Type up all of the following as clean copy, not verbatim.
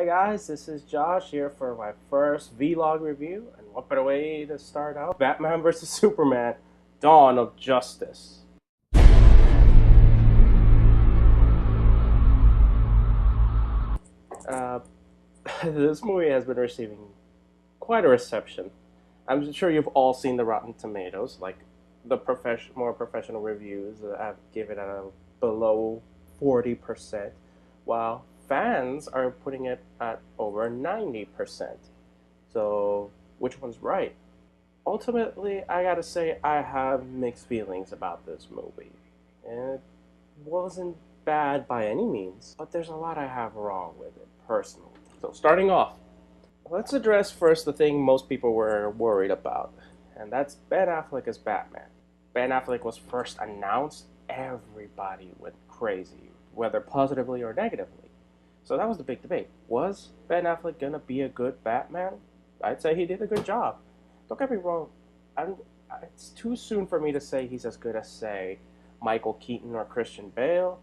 guys, this is Josh here for my first vlog review, and what better way to start out? Batman vs. Superman, Dawn of Justice. This movie has been receiving quite a reception. I'm sure you've all seen the Rotten Tomatoes, like the more professional reviews. I've given it a below 40%, while fans are putting it at over 90%. So, which one's right? Ultimately, I gotta say, I have mixed feelings about this movie. It wasn't bad by any means, but there's a lot I have wrong with it, personally. So, starting off, let's address first the thing most people were worried about, and that's Ben Affleck as Batman. Ben Affleck was first announced, everybody went crazy, whether positively or negatively. So that was the big debate. Was Ben Affleck gonna be a good Batman? I'd say he did a good job. Don't get me wrong, it's too soon for me to say he's as good as, say, Michael Keaton or Christian Bale,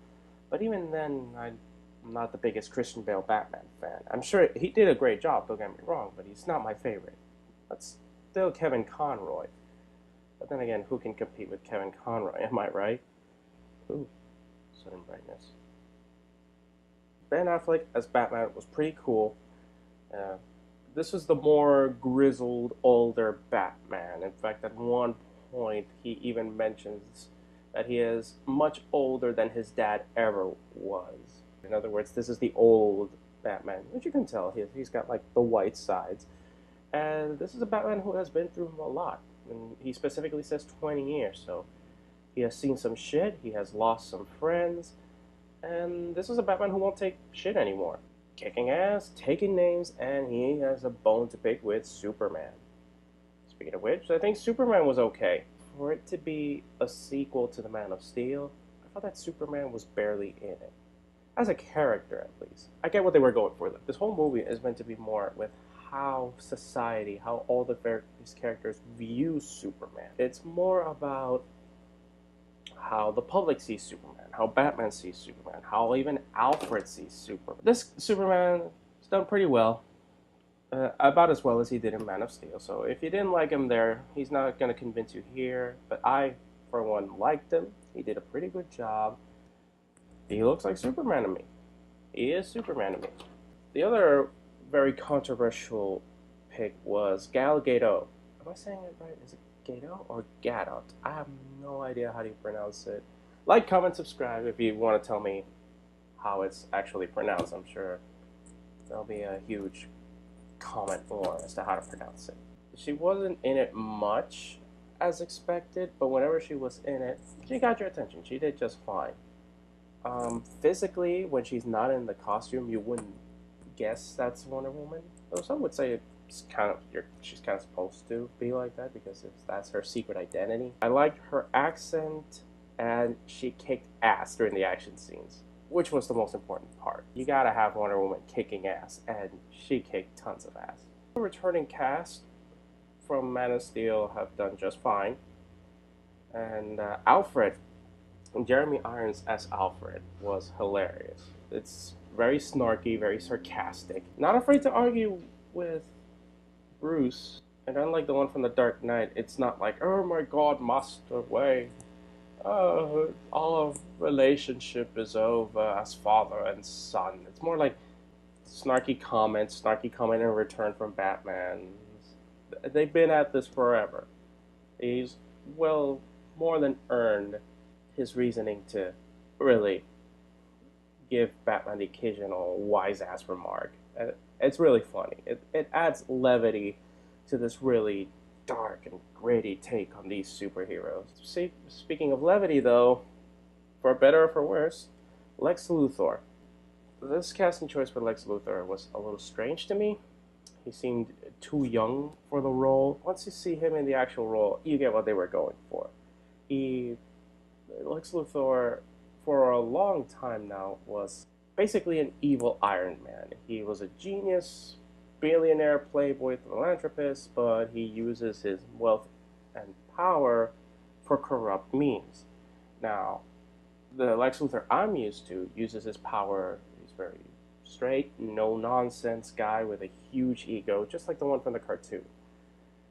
but even then, I'm not the biggest Christian Bale Batman fan. I'm sure he did a great job, don't get me wrong, but he's not my favorite. That's still Kevin Conroy. But then again, who can compete with Kevin Conroy, am I right? Ooh, sudden brightness. Ben Affleck as Batman was pretty cool. This was the more grizzled, older Batman. In fact, at one point, he even mentions that he is much older than his dad ever was. In other words, this is the old Batman, which you can tell. He's got like the white sides. And this is a Batman who has been through a lot. And he specifically says 20 years, so he has seen some shit, he has lost some friends, and this is a Batman who won't take shit anymore. Kicking ass, taking names, and he has a bone to pick with Superman. Speaking of which, I think Superman was okay. For it to be a sequel to The Man of Steel, I thought that Superman was barely in it. As a character, at least. I get what they were going for. This whole movie is meant to be more with how society, how all these characters view Superman. It's more about how the public sees Superman, how Batman sees Superman, how even Alfred sees Superman. This Superman has done pretty well, about as well as he did in Man of Steel. So if you didn't like him there, he's not going to convince you here. But I, for one, liked him. He did a pretty good job. He looks like Superman to me. He is Superman to me. The other very controversial pick was Gal Gadot. Am I saying it right? Is it Gadot or Gadot? I have no idea how do you pronounce it. Like, comment, subscribe if you want to tell me how it's actually pronounced. I'm sure there'll be a huge comment below as to how to pronounce it. She wasn't in it much as expected, but whenever she was in it, she got your attention. She did just fine. Physically, when she's not in the costume, you wouldn't guess that's Wonder Woman. Though some would say it's she's kind of supposed to be like that because that's her secret identity. I liked her accent, and she kicked ass during the action scenes, which was the most important part. You gotta have Wonder Woman kicking ass, and she kicked tons of ass. The returning cast from Man of Steel have done just fine, and Alfred, Jeremy Irons as Alfred was hilarious. It's very snarky, very sarcastic. Not afraid to argue with Bruce. And unlike the one from The Dark Knight, it's not like, oh my god, Master Wayne. Oh, all of relationship is over as father and son. It's more like snarky comment in return from Batman. They've been at this forever. He's, well, more than earned his reasoning to really give Batman the occasional wise-ass remark. It's really funny. It adds levity to this really dark and gritty take on these superheroes. See, speaking of levity, though, for better or for worse, Lex Luthor. This casting choice for Lex Luthor was a little strange to me. He seemed too young for the role. Once you see him in the actual role, you get what they were going for. Lex Luthor, for a long time now, was basically an evil Iron Man. He was a genius, billionaire, playboy, philanthropist, but he uses his wealth and power for corrupt means. Now, the Lex Luthor I'm used to uses his power, he's very straight, no nonsense guy with a huge ego, just like the one from the cartoon.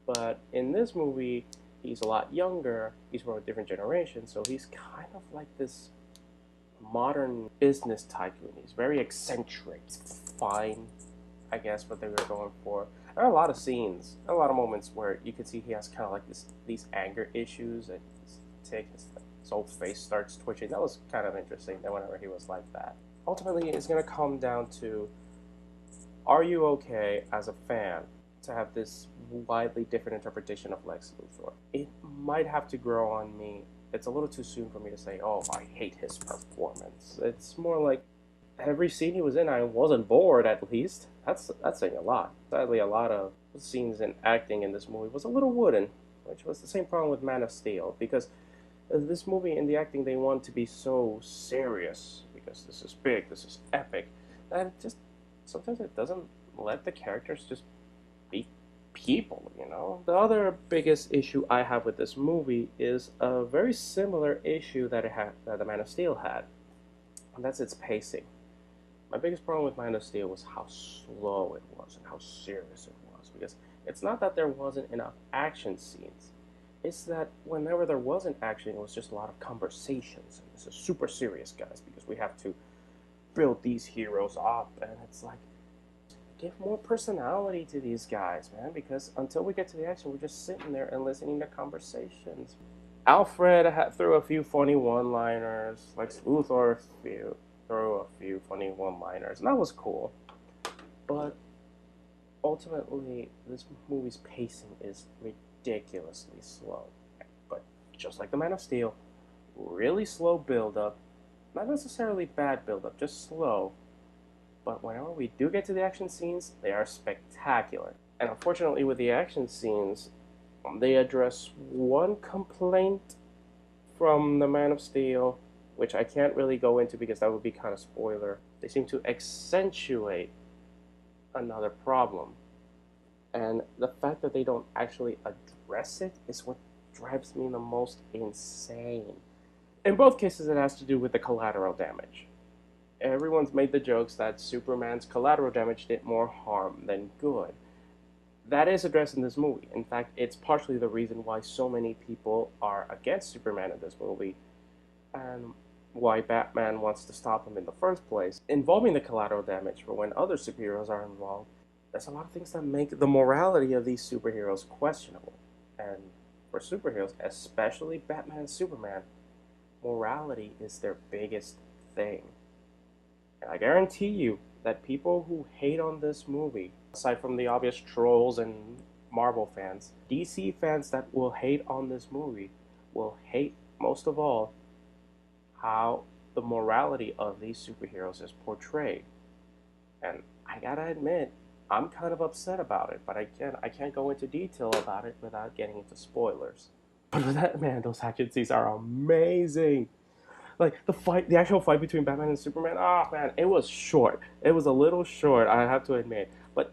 But in this movie, he's a lot younger, he's from a different generation, so he's kind of like this modern business tycoon. He's very eccentric. He's fine, I guess, what they were going for. There are a lot of scenes, a lot of moments where you can see he has kind of like these anger issues, and his whole face starts twitching. That was kind of interesting. That whenever he was like that, ultimately, it's gonna come down to: are you okay as a fan to have this widely different interpretation of Lex Luthor? It might have to grow on me. It's a little too soon for me to say, oh, I hate his performance. It's more like every scene he was in, I wasn't bored, at least. That's saying a lot. Sadly, a lot of scenes and acting in this movie was a little wooden, which was the same problem with Man of Steel, because this movie in the acting, they want to be so serious, because this is big, this is epic, that it just, sometimes it doesn't let the characters just be people, you know? The other biggest issue I have with this movie is a very similar issue that that the Man of Steel had, and that's its pacing. My biggest problem with Man of Steel was how slow it was and how serious it was, because it's not that there wasn't enough action scenes. It's that whenever there wasn't action, it was just a lot of conversations. And this is super serious, guys, because we have to build these heroes up, and it's like, give more personality to these guys, man, because until we get to the action, we're just sitting there and listening to conversations. Alfred threw a few funny one-liners, like Luthor threw a few funny one-liners, and that was cool. But ultimately, this movie's pacing is ridiculously slow. But just like the Man of Steel, really slow build-up, not necessarily bad build-up, just slow. But whenever we do get to the action scenes, they are spectacular. And unfortunately, with the action scenes, they address one complaint from the Man of Steel, which I can't really go into because that would be kind of spoiler. They seem to accentuate another problem. And the fact that they don't actually address it is what drives me the most insane. In both cases, it has to do with the collateral damage. Everyone's made the jokes that Superman's collateral damage did more harm than good. That is addressed in this movie. In fact, it's partially the reason why so many people are against Superman in this movie, and why Batman wants to stop him in the first place. Involving the collateral damage for when other superheroes are involved, there's a lot of things that make the morality of these superheroes questionable. And for superheroes, especially Batman and Superman, morality is their biggest thing. And I guarantee you that people who hate on this movie, aside from the obvious trolls and Marvel fans, DC fans that will hate on this movie will hate most of all how the morality of these superheroes is portrayed. And I gotta admit, I'm kind of upset about it, but I can't go into detail about it without getting into spoilers. But with that, man, those action scenes are amazing. Like the actual fight between Batman and Superman. Oh man, it was short. It was a little short, I have to admit, but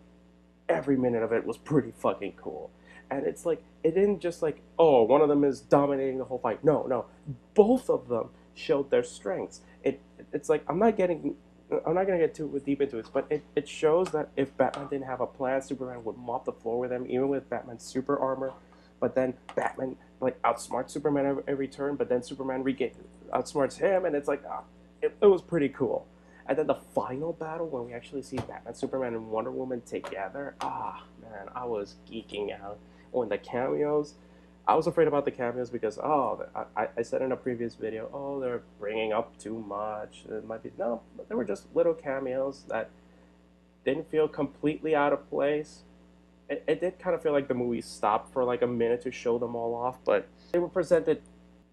every minute of it was pretty fucking cool. And it's like it didn't just like, oh, one of them is dominating the whole fight. No, no, both of them showed their strengths. It's like I'm not gonna get too deep into it, but it shows that if Batman didn't have a plan, Superman would mop the floor with him, even with Batman's super armor. But then Batman like outsmarts Superman every turn, but then Superman outsmarts him, and it's like, it was pretty cool. And then the final battle when we actually see Batman, Superman, and Wonder Woman together, man, I was geeking out. When the cameos, I was afraid about the cameos because, I said in a previous video, oh, they're bringing up too much. It might be, no, but they were just little cameos that didn't feel completely out of place. It did kind of feel like the movie stopped for like a minute to show them all off, but they were presented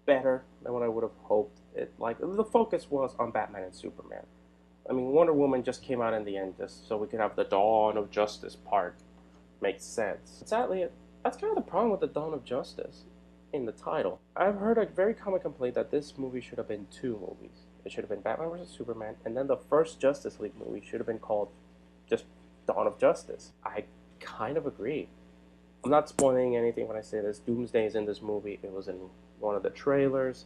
better than what I would have hoped. Like the focus was on Batman and Superman. I mean, Wonder Woman just came out in the end just so we could have the Dawn of Justice part. Makes sense. Sadly, that's kind of the problem with the Dawn of Justice in the title. I've heard a very common complaint that this movie should have been two movies. It should have been Batman vs. Superman, and then the first Justice League movie should have been called just Dawn of Justice. I kind of agree. I'm not spoiling anything when I say this. Doomsday is in this movie. It was in one of the trailers.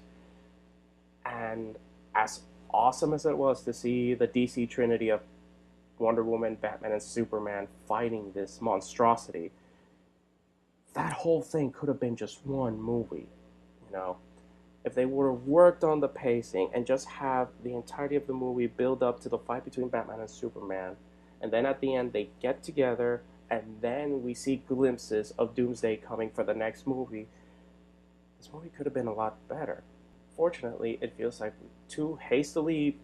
And as awesome as it was to see the DC Trinity of Wonder Woman, Batman, and Superman fighting this monstrosity. That whole thing could have been just one movie, you know. If they would have worked on the pacing and just have the entirety of the movie build up to the fight between Batman and Superman, and then at the end they get together, and then we see glimpses of Doomsday coming for the next movie, this movie could have been a lot better. Fortunately, it feels like two hastily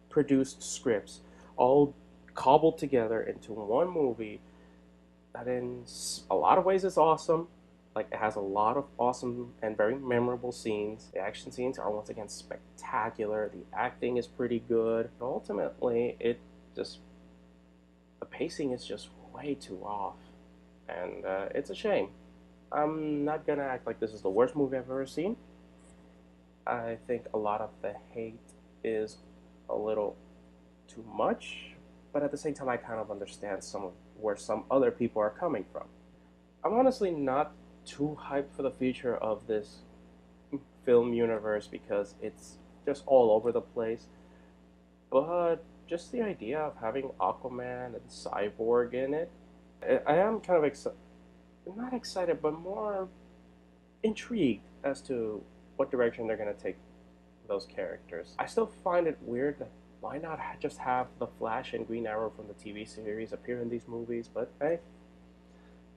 produced scripts all cobbled together into one movie that in a lot of ways is awesome. Like, it has a lot of awesome and very memorable scenes. The action scenes are once again spectacular. The acting is pretty good. But ultimately, just the pacing is just way too off, and it's a shame. I'm not gonna act like this is the worst movie I've ever seen. I think a lot of the hate is a little too much, but at the same time, I kind of understand some of where some other people are coming from. I'm honestly not too hyped for the future of this film universe because it's just all over the place. But just the idea of having Aquaman and Cyborg in it, I am kind of not excited, but more intrigued as to what direction they're going to take those characters. I still find it weird that why not just have the Flash and Green Arrow from the TV series appear in these movies, but hey,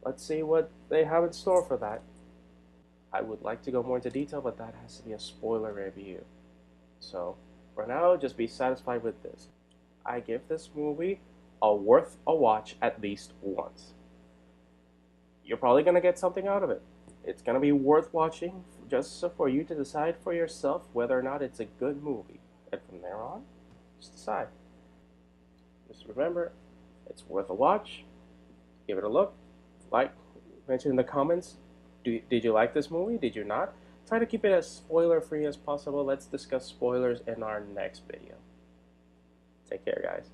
let's see what they have in store for that. I would like to go more into detail, but that has to be a spoiler review. So, for now, just be satisfied with this. I give this movie worth a watch at least once. You're probably going to get something out of it. It's going to be worth watching just for you to decide for yourself whether or not it's a good movie. And from there on, just decide. Just remember, it's worth a watch. Give it a look. Like, mention in the comments, did you like this movie? Did you not? Try to keep it as spoiler-free as possible. Let's discuss spoilers in our next video. Take care, guys.